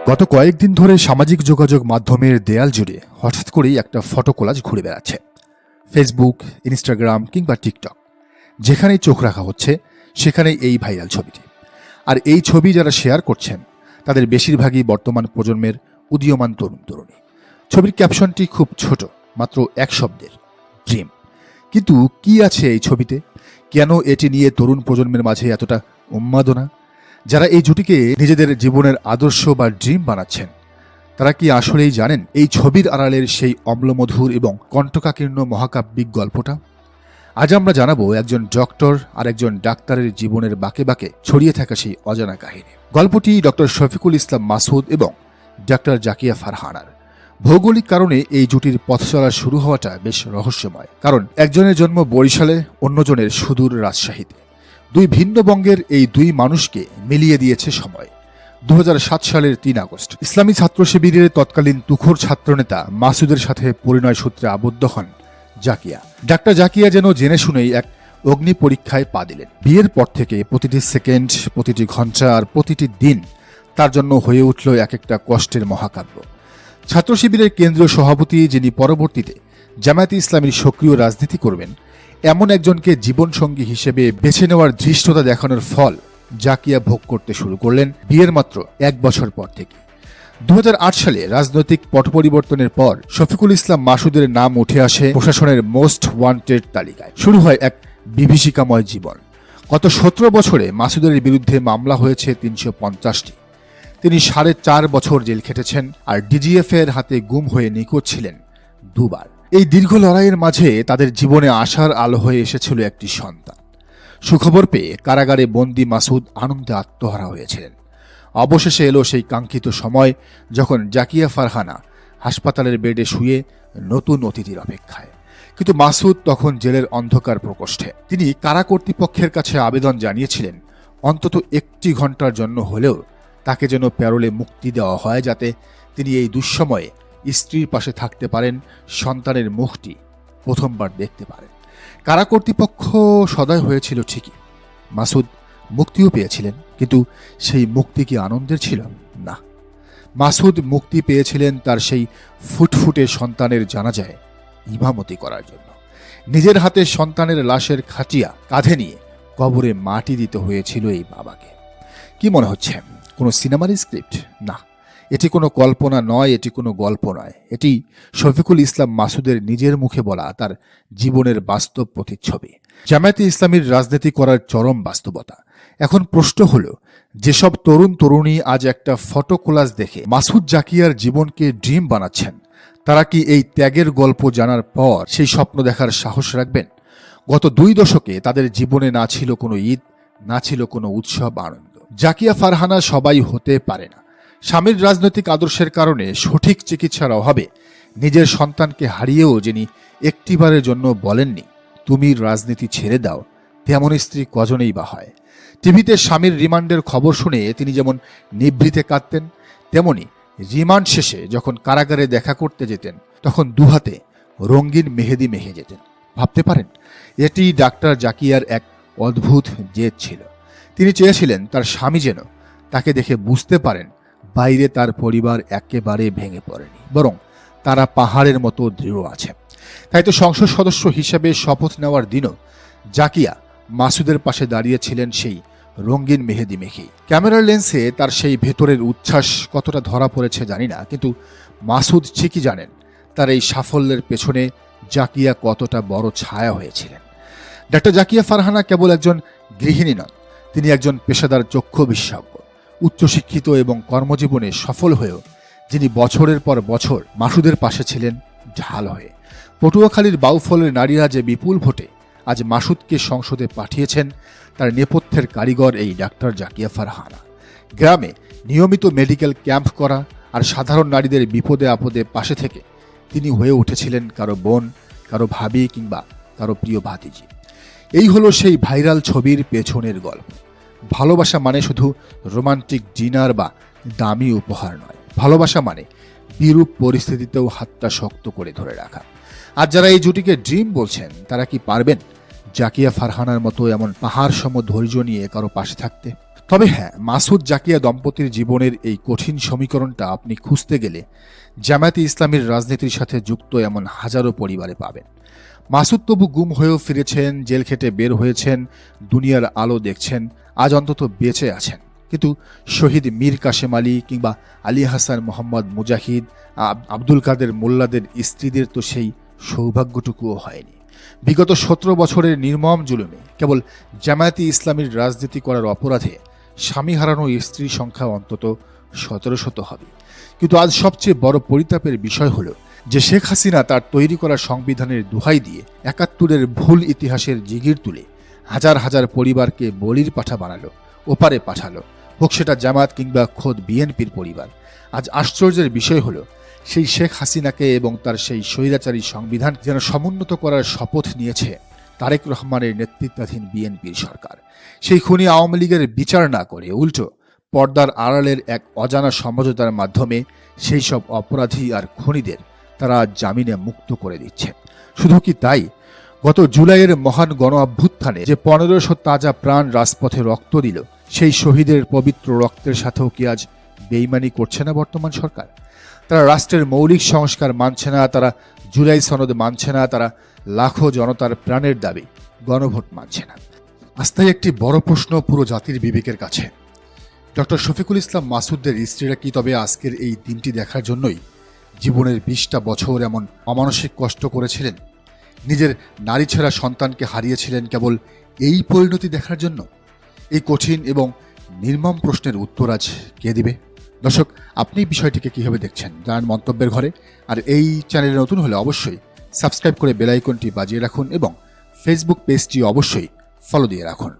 গত কয়েকদিন ধরে সামাজিক যোগাযোগ মাধ্যমের দেয়াল জুড়ে হঠাৎ করেই একটা ফটো কোলাজ ঘুরে বেড়াচ্ছে। ফেসবুক, ইনস্টাগ্রাম কিংবা টিকটক, যেখানেই চোখ রাখা হচ্ছে সেখানেই এই ভাইরাল ছবিটি। আর এই ছবি যারা শেয়ার করছেন তাদের বেশিরভাগই বর্তমান প্রজন্মের উদীয়মান তরুণ তরুণী। ছবির ক্যাপশনটি খুব ছোট, মাত্র এক শব্দের, ড্রিম। কিন্তু কি আছে এই ছবিতে? কেন এটি নিয়ে তরুণ প্রজন্মের মাঝে এতটা উন্মাদনা? যারা এই জুটিকে নিজেদের জীবনের আদর্শ বা ড্রিম বানাচ্ছেন, তারা কি আসলেই জানেন এই ছবির আড়ালের সেই অম্লমধুর এবং কণ্ঠকাকীর্ণ মহাকাব্যিক গল্পটা? আজ আমরা জানাবো একজন ডক্টর আর একজন ডাক্তারের জীবনের বাঁকে বাঁকে ছড়িয়ে থাকা সেই অজানা কাহিনী। গল্পটি ডক্টর শফিকুল ইসলাম মাসুদ এবং ডাক্তার জাকিয়া ফারহানার। ভৌগোলিক কারণে এই জুটির পথ চলা শুরু হওয়াটা বেশ রহস্যময়, কারণ একজনের জন্ম বরিশালে, অন্যজনের সুদূর রাজশাহীতে। দুই ভিন্ন বঙ্গের এই দুই মানুষকে মিলিয়ে দিয়েছে সময়। 2007 সালের 3 আগস্ট ইসলামী ছাত্র শিবিরের তৎকালীন তুখোর ছাত্রনেতা মাসুদের সাথে পরিণয় সূত্রে আবদ্ধ হন জাকিয়া। ডাক্তার জাকিয়া যেন জেনে শুনেই এক অগ্নি পরীক্ষায় পা দিলেন। বিয়ের পর থেকে প্রতিটি সেকেন্ড, প্রতিটি ঘন্টা আর প্রতিটি দিন তার জন্য হয়ে উঠল এক একটা কষ্টের মহাকাব্য। ছাত্র শিবিরের কেন্দ্রীয় সভাপতি, যিনি পরবর্তীতে জামায়াতে ইসলামীর সক্রিয় রাজনীতি করবেন, এমন একজনকে জীবনসঙ্গী হিসেবে বেছে নেওয়ার ধৃষ্টতা দেখানোর ফল জাকিয়া ভোগ করতে শুরু করলেন বিয়ের মাত্র 1 বছর পর থেকে। 2008 সালে রাজনৈতিক পট পরিবর্তনের পর শফিকুল ইসলাম মাসুদের নাম উঠে আসে প্রশাসনের মোস্ট ওয়ান্টেড তালিকায়। শুরু হয় এক বিভীষিকাময় জীবন। গত 17 বছরে মাসুদের বিরুদ্ধে মামলা হয়েছে 350টি। তিনি 4.5 বছর জেল খেটেছেন, আর ডিজিএফ এর হাতে গুম হয়ে নিখোঁজ ছিলেন 2 বার। এই দীর্ঘ লড়াইয়ের মাঝে তাদের জীবনে আশার আলো হয়ে এসেছিল একটি সন্তান। সুখবর পেয়ে কারাগারে বন্দী মাসুদ আনন্দে আত্মহারা হয়েছিলেন। অবশেষে এলো সেই কাঙ্ক্ষিত সময়, যখন জাকিয়া ফারহানা হাসপাতালের বেডে শুয়ে নতুন অতিথির অপেক্ষায়। কিন্তু মাসুদ তখন জেলের অন্ধকার প্রকোষ্ঠে। তিনি কারা কর্তৃপক্ষের কাছে আবেদন জানিয়েছিলেন অন্তত 1 ঘন্টার জন্য হলেও তাকে যেন প্যারোলে মুক্তি দেওয়া হয়, যাতে তিনি এই দুঃসময়ে স্ত্রীর পাশে থাকতে পারেন, সন্তানের মুখটি প্রথমবার দেখতে পারেন। কারা কর্তৃপক্ষ সদয় হয়েছিল ঠিকই, মাসুদ মুক্তিও পেয়েছিলেন, কিন্তু সেই মুক্তি কি আনন্দের ছিল? না। মাসুদ মুক্তি পেয়েছিলেন তার সেই ফুটফুটে সন্তানের জানাজায় ইমামতি করার জন্য। নিজের হাতে সন্তানের লাশের খাটিয়া কাঁধে নিয়ে কবরে মাটি দিতে হয়েছিল এই বাবাকে। কি মনে হচ্ছে কোনো সিনেমার স্ক্রিপ্ট? না, এটি কোনো কল্পনা নয়, এটি কোনো গল্প নয়। এটি শফিকুল ইসলাম মাসুদের নিজের মুখে বলা তার জীবনের বাস্তব প্রতিচ্ছবি, জামায়াতে ইসলামীর রাজনীতি করার চরম বাস্তবতা। এখন প্রশ্ন হলো, যেসব তরুণ তরুণী আজ একটা ফটো কোলাজ দেখে মাসুদ জাকিয়ার জীবনকে ড্রিম বানাচ্ছেন, তারা কি এই ত্যাগের গল্প জানার পর সেই স্বপ্ন দেখার সাহস রাখবেন? গত 2 দশকে তাদের জীবনে না ছিল কোনো ঈদ, না ছিল কোনো উৎসব আনন্দ। জাকিয়া ফারহানা সবাই হতে পারে না। স্বামীর রাজনৈতিক আদর্শের কারণে সঠিক চিকিৎসার অভাবে নিজের সন্তানকে হারিয়েও যিনি একটিবারের জন্য বলেননি তুমি রাজনীতি ছেড়ে দাও, তেমন স্ত্রী কজনেই বা হয়? টিভিতে স্বামীর রিমান্ডের খবর শুনে তিনি যেমন নিভৃতে কাঁদতেন, তেমনি রিমান্ড শেষে যখন কারাগারে দেখা করতে যেতেন তখন দুহাতে রঙিন মেহেদি মেহে যেতেন। ভাবতে পারেন, এটি ডাক্তার জাকিয়ার এক অদ্ভুত জেদ ছিল। তিনি চেয়েছিলেন তার স্বামী যেন তাকে দেখে বুঝতে পারেন বাইরে তার পরিবার একেবারে ভেঙে পড়েনি, বরং তারা পাহাড়ের মতো দৃঢ় আছে। তাই তো সংসদ সদস্য হিসেবে শপথ নেওয়ার দিনও জাকিয়া মাসুদের পাশে দাঁড়িয়েছিলেন সেই রঙিন মেহেদি মেখেই। ক্যামেরার লেন্সে তার সেই ভেতরের উচ্ছ্বাস কতটা ধরা পড়েছে জানি না, কিন্তু মাসুদ ঠিকই জানেন তার এই সাফল্যের পেছনে জাকিয়া কতটা বড় ছায়া হয়েছিলেন। ডাক্তার জাকিয়া ফারহানা কেবল একজন গৃহিণী নন, তিনি একজন পেশাদার চক্ষু বিশেষজ্ঞ, উচ্চশিক্ষিত এবং কর্মজীবনে সফল হয়েও যিনি বছরের পর বছর মাসুদের পাশে ছিলেন ঢাল হয়ে। পটুয়াখালীর বাউফলের নারীরা যে বিপুল ভোটে আজ মাসুদকে সংসদে পাঠিয়েছেন, তার নেপথ্যের কারিগর এই ডাক্তার জাকিয়া ফারহানা। গ্রামে নিয়মিত মেডিকেল ক্যাম্প করা আর সাধারণ নারীদের বিপদে আপদে পাশে থেকে তিনি হয়ে উঠেছিলেন কারো বোন, কারো ভাবি কিংবা কারো প্রিয় ভাতিজি। এই হলো সেই ভাইরাল ছবির পেছনের গল্প। ভালোবাসা মানে শুধু রোমান্টিক ডিনার বা দামি উপহার নয়। ভালোবাসা মানে বিরূপ পরিস্থিতিতেও হাতটা শক্ত করে ধরে রাখা। আর যারা এই জুটিকে ড্রিম বলছেন, তারা কি পারবেন জাকিয়া ফারহানার মতো এমন পাহাড় সম ধৈর্য নিয়ে কারো পাশে থাকতে? তবে হ্যাঁ, মাসুদ জাকিয়া দম্পতির জীবনের এই কঠিন সমীকরণটা আপনি খুঁজতে গেলে জামায়াতে ইসলামীর রাজনীতির সাথে যুক্ত এমন হাজারো পরিবারে পাবেন। মাসুদ তবু গুম হয়েও ফিরেছেন, জেল খেটে বের হয়েছেন, দুনিয়ার আলো দেখছেন, আজ অন্তত বেঁচে আছেন। কিন্তু শহীদ মীর কাশেম আলী কিংবা আলী হাসান মোহাম্মদ মুজাহিদ, আব্দুল কাদের মোল্লাদের স্ত্রীদের তো সেই সৌভাগ্যটুকুও হয়নি। বিগত 17 বছরের নির্মম জুলুমে কেবল জামায়াতে ইসলামীর রাজনীতি করার অপরাধে স্বামী হারানো স্ত্রীর সংখ্যা অন্তত 1700 হবে। কিন্তু আজ সবচেয়ে বড় পরিতাপের বিষয় হলো যে শেখ হাসিনা তার তৈরি করা সংবিধানের দোহাই দিয়ে 71-এর ভুল ইতিহাসের জিগির তুলে হাজার হাজার পরিবারকে বলির পাঠা বানালো, ওপারে পাঠালো, হোক সেটা জামায়াত কিংবা খোদ বিএনপির পরিবার। আজ আশ্চর্যের বিষয় হলো সেই শেখ হাসিনাকে এবং তার সেই স্বৈরাচারী সংবিধান যেন সমুন্নত করার শপথ নিয়েছে তারেক রহমানের নেতৃত্বাধীন বিএনপির সরকার। সেই খুনি আওয়ামী লীগের বিচার না করে উল্টো পর্দার আড়ালের এক অজানা সমঝোতার মাধ্যমে সেই সব অপরাধী আর খুনিদের তারা জামিনে মুক্ত করে দিচ্ছে। শুধু কি তাই, গত জুলাইয়ের মহান গণ অভ্যুত্থানে যে 1500 তাজা প্রাণ রাজপথে রক্ত দিল, সেই শহীদের পবিত্র রক্তের সাথেও কি আজ বেইমানি করছে না বর্তমান সরকার? তারা রাষ্ট্রের মৌলিক সংস্কার মানছে না, তারা জুলাই সনদ মানছে না, তারা লাখো জনতার প্রাণের দাবি গণভোট মানছে না। আস্থায় একটি বড় প্রশ্ন পুরো জাতির বিবেকের কাছে। ডক্টর শফিকুল ইসলাম মাসুদের স্ত্রীরা কি তবে আজকের এই দিনটি দেখার জন্যই জীবনের 20টা বছর এমন অমানসিক কষ্ট করেছিলেন? নিজের নারী ছেঁড়া সন্তানকে হারিয়েছিলেন কেবল এই পরিণতি দেখার জন্য? এই কঠিন এবং নির্মম প্রশ্নের উত্তর আজ কে দিবে? দর্শক, আপনি বিষয়টিকে কিভাবে দেখছেন জানান মন্তব্যের ঘরে। আর এই চ্যানেলে নতুন হলে অবশ্যই সাবস্ক্রাইব করে বেল আইকনটি বাজিয়ে রাখুন এবং ফেসবুক পেজটি অবশ্যই ফলো দিয়ে রাখুন।